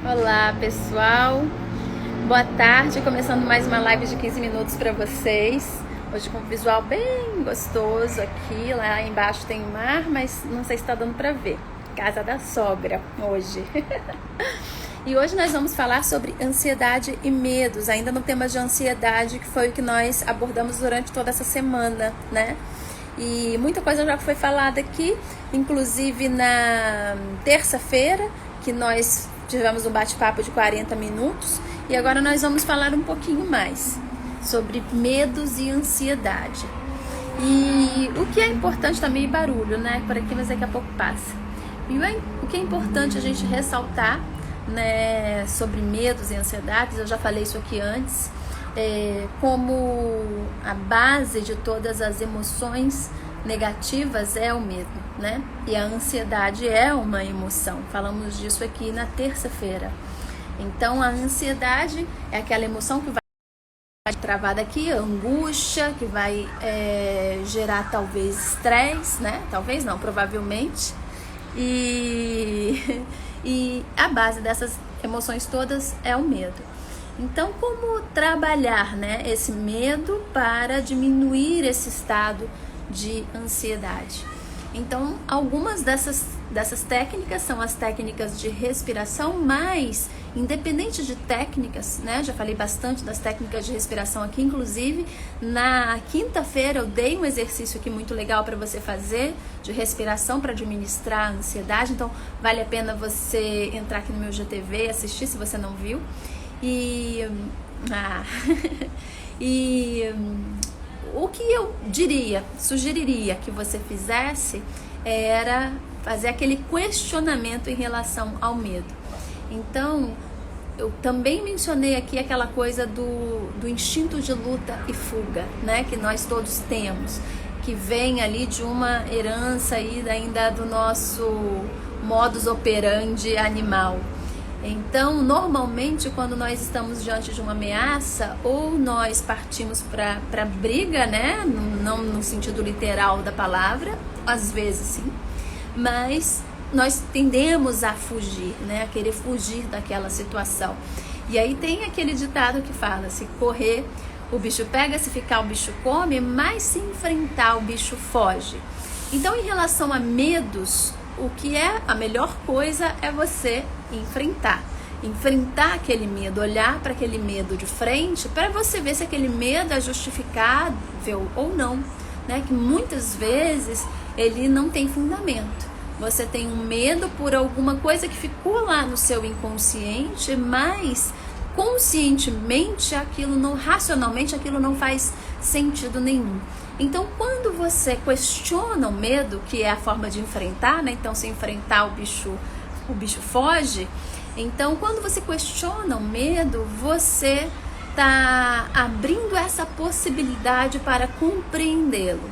Olá pessoal, boa tarde, começando mais uma live de 15 minutos para vocês. Hoje com um visual bem gostoso aqui, lá embaixo tem o mar, mas não sei se está dando para ver. Casa da sogra hoje. E hoje nós vamos falar sobre ansiedade e medos, ainda no tema de ansiedade, que foi o que nós abordamos durante toda essa semana, né? E muita coisa já foi falada aqui, inclusive na terça-feira, que nós tivemos um bate-papo de 40 minutos. E agora nós vamos falar um pouquinho mais sobre medos e ansiedade. E o que é importante também, barulho, né? Por aqui, mas daqui a pouco passa. E o que é importante a gente ressaltar, né, sobre medos e ansiedades, eu já falei isso aqui antes, como a base de todas as emoções negativas é o medo, né? E a ansiedade é uma emoção. Falamos disso aqui na terça-feira. Então, a ansiedade é aquela emoção que vai travar daqui, a angústia, que vai gerar talvez estresse, né? Talvez não, provavelmente. E a base dessas emoções todas é o medo. Então, como trabalhar, né, esse medo para diminuir esse estado de ansiedade? Então, algumas dessas técnicas são as técnicas de respiração, mas independente de técnicas, né? Já falei bastante das técnicas de respiração aqui, inclusive na quinta-feira eu dei um exercício aqui muito legal para você fazer de respiração para administrar a ansiedade. Então, vale a pena você entrar aqui no meu GTV e assistir se você não viu. O que eu sugeriria que você fizesse era fazer aquele questionamento em relação ao medo. Então, eu também mencionei aqui aquela coisa do instinto de luta e fuga, né, que nós todos temos, que vem ali de uma herança ainda do nosso modus operandi animal. Então, normalmente, quando nós estamos diante de uma ameaça, ou nós partimos para briga, né? Não no sentido literal da palavra, às vezes sim, mas nós tendemos a fugir, né? A querer fugir daquela situação. E aí tem aquele ditado que fala: se correr, o bicho pega, se ficar, o bicho come, mas se enfrentar, o bicho foge. Então, em relação a medos, o que é a melhor coisa é você enfrentar aquele medo, olhar para aquele medo de frente, para você ver se aquele medo é justificável ou não, né? Que muitas vezes ele não tem fundamento. Você tem um medo por alguma coisa que ficou lá no seu inconsciente, mas conscientemente racionalmente aquilo não faz sentido nenhum. Então, quando você questiona o medo, que é a forma de enfrentar, né? Então, se enfrentar o bicho foge. Então, quando você questiona o medo, você está abrindo essa possibilidade para compreendê-lo.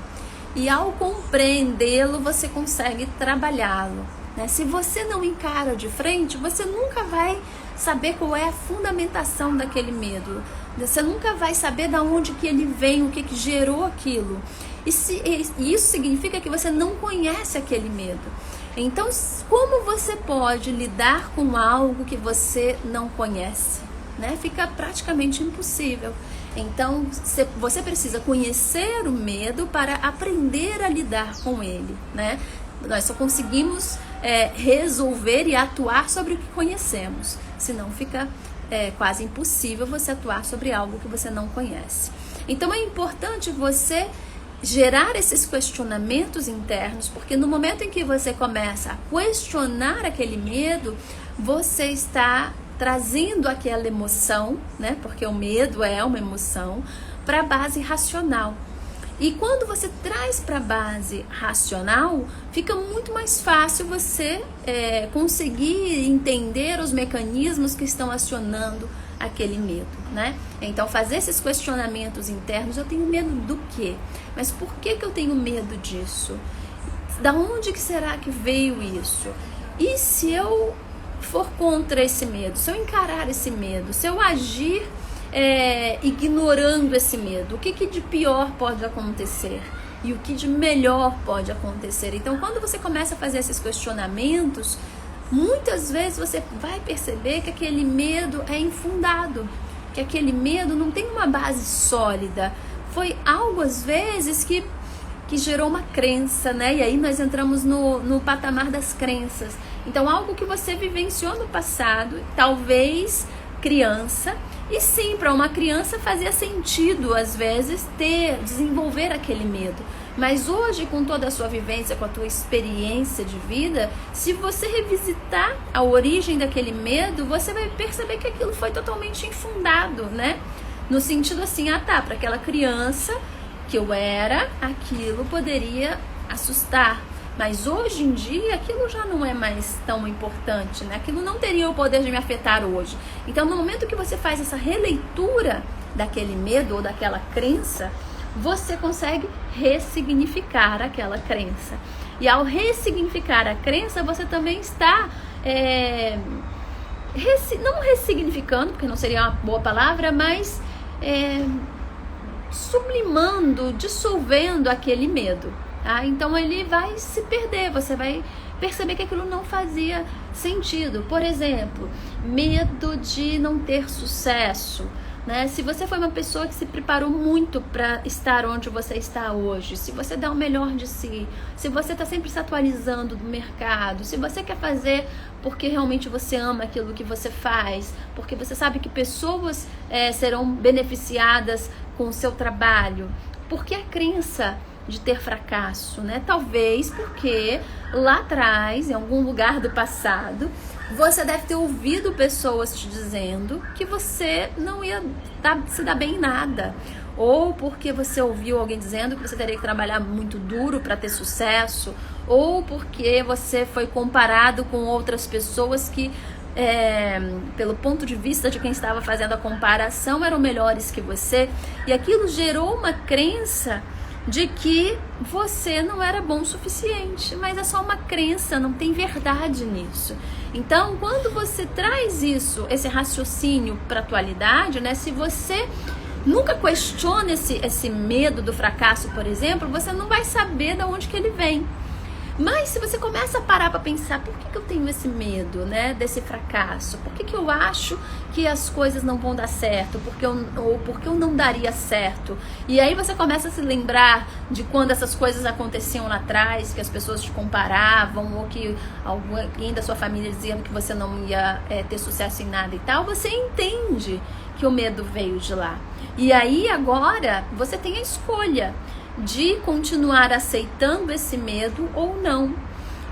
E ao compreendê-lo, você consegue trabalhá-lo, né? Se você não encara de frente, você nunca vai saber qual é a fundamentação daquele medo. Você nunca vai saber de onde que ele vem, o que gerou aquilo. E isso significa que você não conhece aquele medo. Então, como você pode lidar com algo que você não conhece, né? Fica praticamente impossível. Então, você precisa conhecer o medo para aprender a lidar com ele, né? Nós só conseguimos resolver e atuar sobre o que conhecemos. Senão fica quase impossível você atuar sobre algo que você não conhece. Então, é importante você gerar esses questionamentos internos, porque no momento em que você começa a questionar aquele medo, você está trazendo aquela emoção, né? Porque o medo é uma emoção, para a base racional. E quando você traz para a base racional, fica muito mais fácil você conseguir entender os mecanismos que estão acionando aquele medo, né? Então, fazer esses questionamentos internos: eu tenho medo do quê? Mas por que eu tenho medo disso? Da onde que será que veio isso? E se eu for contra esse medo, se eu encarar esse medo, se eu agir ignorando esse medo, o que de pior pode acontecer? E o que de melhor pode acontecer? Então, quando você começa a fazer esses questionamentos, muitas vezes você vai perceber que aquele medo é infundado, que aquele medo não tem uma base sólida. Foi algo, às vezes, que gerou uma crença, né? E aí nós entramos no patamar das crenças. Então, algo que você vivenciou no passado, talvez criança, e sim, para uma criança fazia sentido, às vezes, desenvolver aquele medo. Mas hoje, com toda a sua vivência, com a tua experiência de vida, se você revisitar a origem daquele medo, você vai perceber que aquilo foi totalmente infundado, né? No sentido assim, para aquela criança que eu era, aquilo poderia assustar. Mas hoje em dia, aquilo já não é mais tão importante, né? Aquilo não teria o poder de me afetar hoje. Então, no momento que você faz essa releitura daquele medo ou daquela crença, você consegue ressignificar aquela crença. E ao ressignificar a crença, você também está não ressignificando, porque não seria uma boa palavra, mas sublimando, dissolvendo aquele medo. Tá? Então ele vai se perder, você vai perceber que aquilo não fazia sentido. Por exemplo, medo de não ter sucesso. Né? Se você foi uma pessoa que se preparou muito para estar onde você está hoje, se você dá o melhor de si, se você está sempre se atualizando do mercado, se você quer fazer porque realmente você ama aquilo que você faz, porque você sabe que pessoas serão beneficiadas com o seu trabalho, por que a crença de ter fracasso, né? Talvez porque lá atrás, em algum lugar do passado, você deve ter ouvido pessoas te dizendo que você não ia se dar bem em nada. Ou porque você ouviu alguém dizendo que você teria que trabalhar muito duro para ter sucesso. Ou porque você foi comparado com outras pessoas que, pelo ponto de vista de quem estava fazendo a comparação, eram melhores que você. E aquilo gerou uma crença de que você não era bom o suficiente, mas é só uma crença, não tem verdade nisso. Então, quando você traz esse raciocínio para a atualidade, né, se você nunca questiona esse medo do fracasso, por exemplo, você não vai saber de onde que ele vem. Mas se você começa a parar para pensar, por que eu tenho esse medo, né, desse fracasso? Por que eu acho que as coisas não vão dar certo? Ou porque eu não daria certo? E aí você começa a se lembrar de quando essas coisas aconteciam lá atrás, que as pessoas te comparavam, ou que alguém da sua família dizia que você não ia ter sucesso em nada e tal. Você entende que o medo veio de lá. E aí agora você tem a escolha de continuar aceitando esse medo ou não.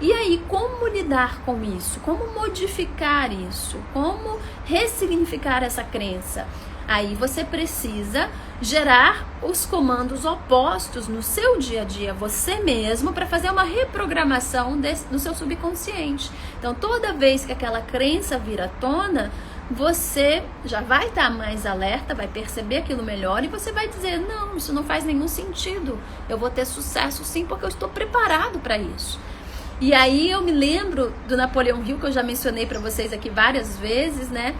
E aí, como lidar com isso? Como modificar isso? Como ressignificar essa crença? Aí você precisa gerar os comandos opostos no seu dia a dia, você mesmo, para fazer uma reprogramação no seu subconsciente. Então, toda vez que aquela crença vir à tona, você já vai estar mais alerta, vai perceber aquilo melhor e você vai dizer, não, isso não faz nenhum sentido, eu vou ter sucesso sim, porque eu estou preparado para isso. E aí eu me lembro do Napoleão Hill, que eu já mencionei para vocês aqui várias vezes, né,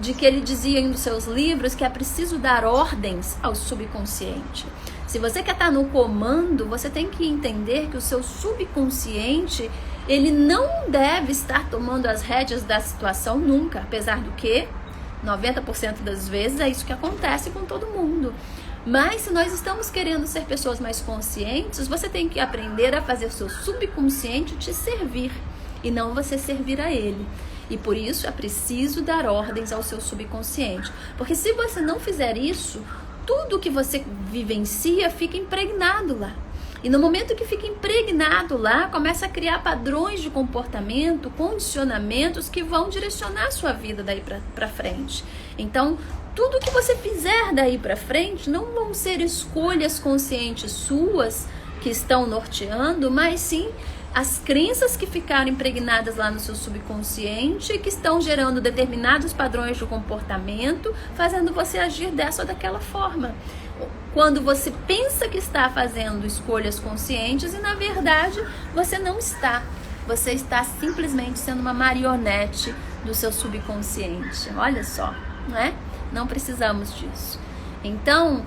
de que ele dizia em um dos seus livros que é preciso dar ordens ao subconsciente. Se você quer estar no comando, você tem que entender que o seu subconsciente, ele não deve estar tomando as rédeas da situação nunca, apesar do que 90% das vezes é isso que acontece com todo mundo. Mas se nós estamos querendo ser pessoas mais conscientes, você tem que aprender a fazer o seu subconsciente te servir e não você servir a ele. E por isso é preciso dar ordens ao seu subconsciente. Porque se você não fizer isso, tudo que você vivencia fica impregnado lá. E no momento que fica impregnado lá, começa a criar padrões de comportamento, condicionamentos que vão direcionar a sua vida daí pra frente. Então, tudo que você fizer daí pra frente não vão ser escolhas conscientes suas que estão norteando, mas sim as crenças que ficaram impregnadas lá no seu subconsciente, que estão gerando determinados padrões de comportamento, fazendo você agir dessa ou daquela forma. Quando você pensa que está fazendo escolhas conscientes e na verdade você não está. Você está simplesmente sendo uma marionete do seu subconsciente. Olha só, não é? Não precisamos disso. Então,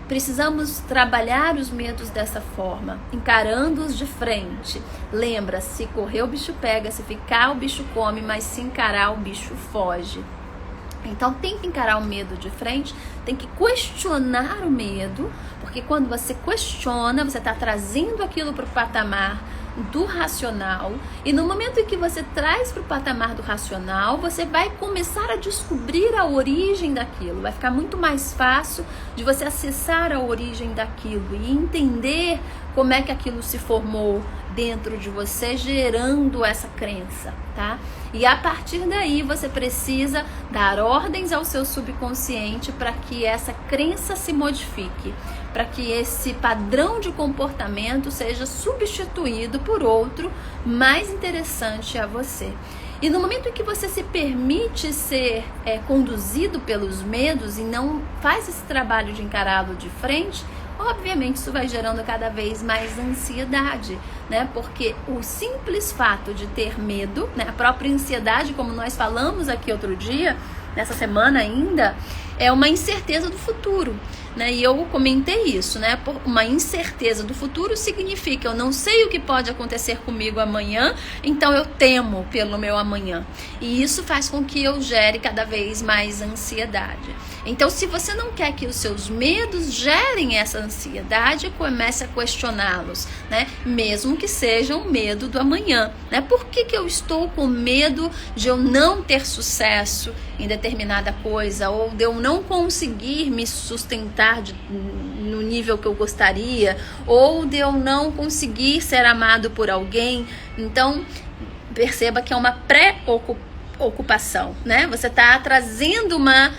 precisamos trabalhar os medos dessa forma, encarando-os de frente. Lembra, se correr o bicho pega, se ficar o bicho come, mas se encarar o bicho foge. Então tem que encarar o medo de frente, tem que questionar o medo, porque quando você questiona, você está trazendo aquilo para o patamar do racional, e no momento em que você traz para o patamar do racional, você vai começar a descobrir a origem daquilo, vai ficar muito mais fácil de você acessar a origem daquilo e entender como é que aquilo se formou dentro de você, gerando essa crença, tá? E a partir daí você precisa dar ordens ao seu subconsciente para que essa crença se modifique, para que esse padrão de comportamento seja substituído por outro mais interessante a você. E no momento em que você se permite ser conduzido pelos medos e não faz esse trabalho de encará-lo de frente, obviamente isso vai gerando cada vez mais ansiedade, né? Porque o simples fato de ter medo, né? A própria ansiedade, como nós falamos aqui outro dia, nessa semana ainda, é uma incerteza do futuro, né? E eu comentei isso, né? Uma incerteza do futuro significa eu não sei o que pode acontecer comigo amanhã, então eu temo pelo meu amanhã. E isso faz com que eu gere cada vez mais ansiedade. Então, se você não quer que os seus medos gerem essa ansiedade, comece a questioná-los, né? Mesmo que seja um medo do amanhã, né? Por que eu estou com medo de eu não ter sucesso em determinada coisa, ou de eu não conseguir me sustentar no nível que eu gostaria, ou de eu não conseguir ser amado por alguém? Então, perceba que é uma pré-ocupação, né? Você está trazendo uma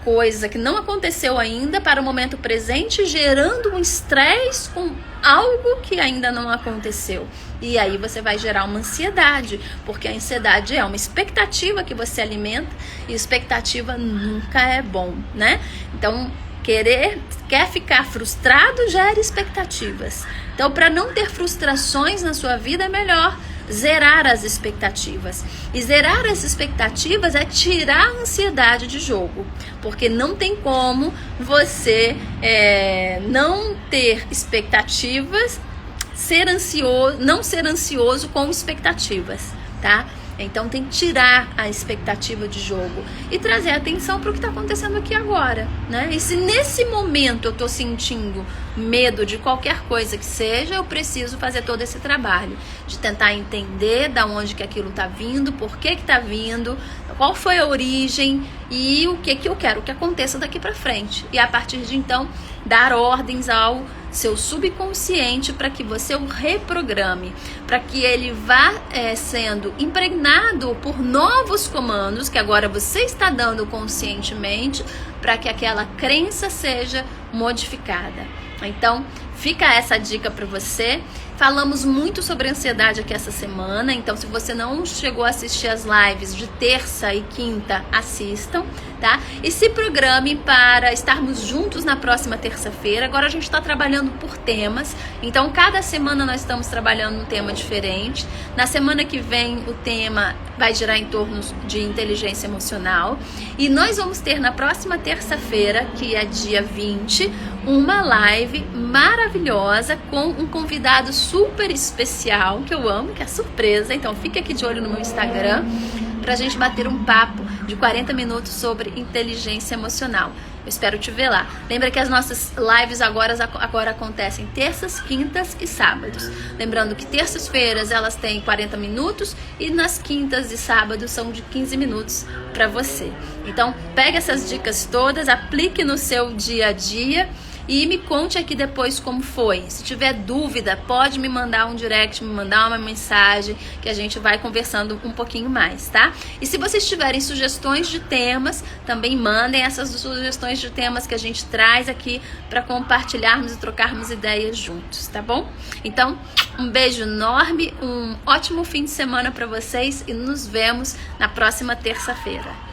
coisa que não aconteceu ainda para o momento presente, gerando um estresse com algo que ainda não aconteceu. E aí você vai gerar uma ansiedade, porque a ansiedade é uma expectativa que você alimenta, e expectativa nunca é bom, né? Então, quer ficar frustrado, gera expectativas. Então, para não ter frustrações na sua vida, é melhor zerar as expectativas. E zerar as expectativas é tirar a ansiedade de jogo, porque não tem como você não ter expectativas, não ser ansioso com expectativas, tá? Então tem que tirar a expectativa de jogo e trazer atenção para o que está acontecendo aqui agora, né? E se nesse momento eu estou sentindo medo de qualquer coisa que seja, eu preciso fazer todo esse trabalho de tentar entender da onde que aquilo está vindo, por que está vindo, qual foi a origem e o que eu quero que aconteça daqui para frente. E a partir de então, dar ordens ao seu subconsciente para que você o reprograme, para que ele vá sendo impregnado por novos comandos que agora você está dando conscientemente, para que aquela crença seja modificada. Então, fica essa dica para você. Falamos muito sobre ansiedade aqui essa semana, então se você não chegou a assistir as lives de terça e quinta, assistam, tá? E se programe para estarmos juntos na próxima terça-feira. Agora a gente está trabalhando por temas, então cada semana nós estamos trabalhando um tema diferente. Na semana que vem o tema vai girar em torno de inteligência emocional, e nós vamos ter na próxima terça-feira, que é dia 20, uma live maravilhosa com um convidado super especial, que eu amo, que é surpresa. Então fique aqui de olho no meu Instagram pra gente bater um papo de 40 minutos sobre inteligência emocional. Eu espero te ver lá. Lembra que as nossas lives agora acontecem terças, quintas e sábados. Lembrando que terças-feiras elas têm 40 minutos e nas quintas e sábados são de 15 minutos para você. Então pegue essas dicas todas, aplique no seu dia a dia e me conte aqui depois como foi. Se tiver dúvida, pode me mandar um direct, me mandar uma mensagem, que a gente vai conversando um pouquinho mais, tá? E se vocês tiverem sugestões de temas, também mandem essas sugestões de temas que a gente traz aqui para compartilharmos e trocarmos ideias juntos, tá bom? Então, um beijo enorme, um ótimo fim de semana para vocês e nos vemos na próxima terça-feira.